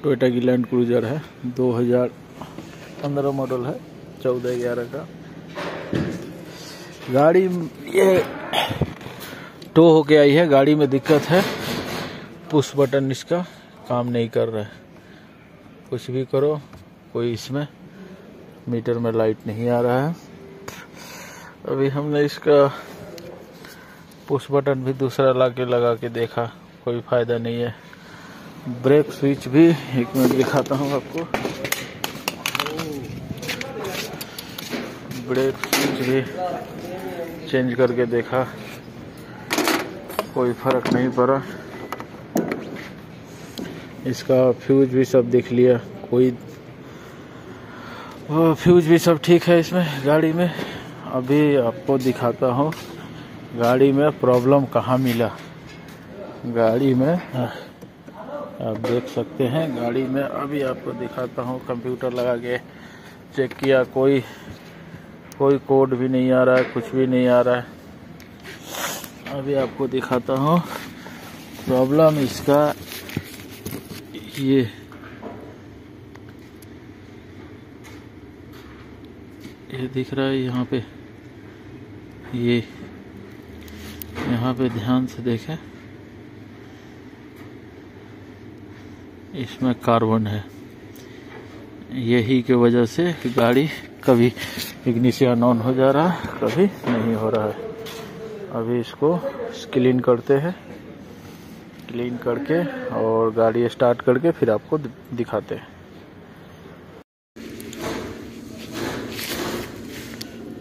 Toyota की land cruiser है, 2015 model है, 14/11 का गाड़ी। ये टो होके आई है, गाड़ी में दिक्कत है, पुश बटन इसका काम नहीं कर रहा है। कुछ भी करो, कोई इसमें मीटर में लाइट नहीं आ रहा है। अभी हमने इसका पुश बटन भी दूसरा लगा के देखा, कोई फायदा नहीं है। ब्रेक स्विच भी 1 मिनट दिखाता हूँ आपको। ब्रेक स्विच भी चेंज करके देखा, कोई फर्क नहीं पड़ा। इसका फ्यूज भी सब देख लिया, कोई फ्यूज भी सब ठीक है इसमें गाड़ी में। अभी आपको दिखाता हूँ गाड़ी में प्रॉब्लम कहाँ मिला। गाड़ी में आप देख सकते हैं, गाड़ी में अभी आपको दिखाता हूँ। कंप्यूटर लगा के चेक किया, कोई कोड भी नहीं आ रहा है, कुछ भी नहीं आ रहा है। अभी आपको दिखाता हूँ प्रॉब्लम इसका। ये दिख रहा है यहाँ पे, ये यहाँ पे ध्यान से देखें, इसमें कार्बन है। यही के वजह से गाड़ी कभी इग्निशन ऑन हो जा रहा है, कभी नहीं हो रहा है। अभी इसको क्लीन करते हैं, क्लीन करके और गाड़ी स्टार्ट करके फिर आपको दिखाते हैं।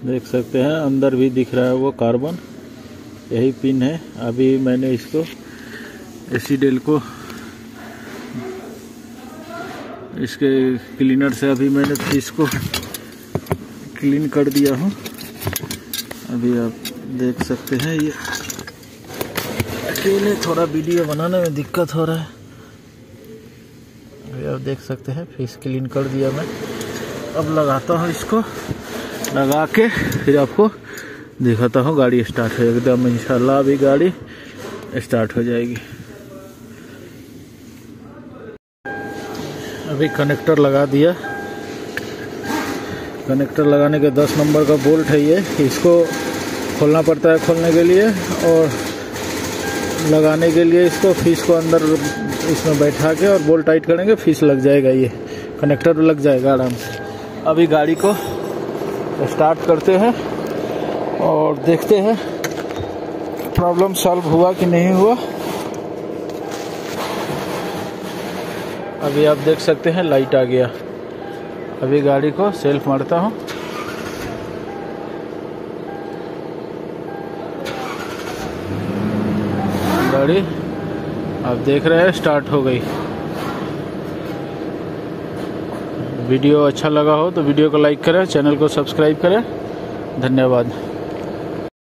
देख सकते हैं अंदर भी दिख रहा है वो कार्बन, यही पिन है। अभी मैंने इसको एसीडेल को इसके क्लीनर से अभी मैंने इसको क्लीन कर दिया हूँ। अभी आप देख सकते हैं, ये अकेले थोड़ा वीडियो बनाने में दिक्कत हो रहा है। अभी आप देख सकते हैं, फिर क्लीन कर दिया मैं। अब लगाता हूँ इसको, लगा के फिर आपको दिखाता हूँ। गाड़ी स्टार्ट हो एकदम इंशाल्लाह, अभी गाड़ी स्टार्ट हो जाएगी। अभी कनेक्टर लगा दिया। कनेक्टर लगाने के 10 नंबर का बोल्ट है ये, इसको खोलना पड़ता है खोलने के लिए, और लगाने के लिए इसको फीस को अंदर इसमें बैठा के और बोल्ट टाइट करेंगे, फीस लग जाएगा, ये कनेक्टर लग जाएगा आराम से। अभी गाड़ी को स्टार्ट करते हैं और देखते हैं प्रॉब्लम सॉल्व हुआ कि नहीं हुआ। अभी आप देख सकते हैं लाइट आ गया। अभी गाड़ी को सेल्फ मारता हूँ। गाड़ी आप देख रहे हैं स्टार्ट हो गई। वीडियो अच्छा लगा हो तो वीडियो को लाइक करें, चैनल को सब्सक्राइब करें। धन्यवाद।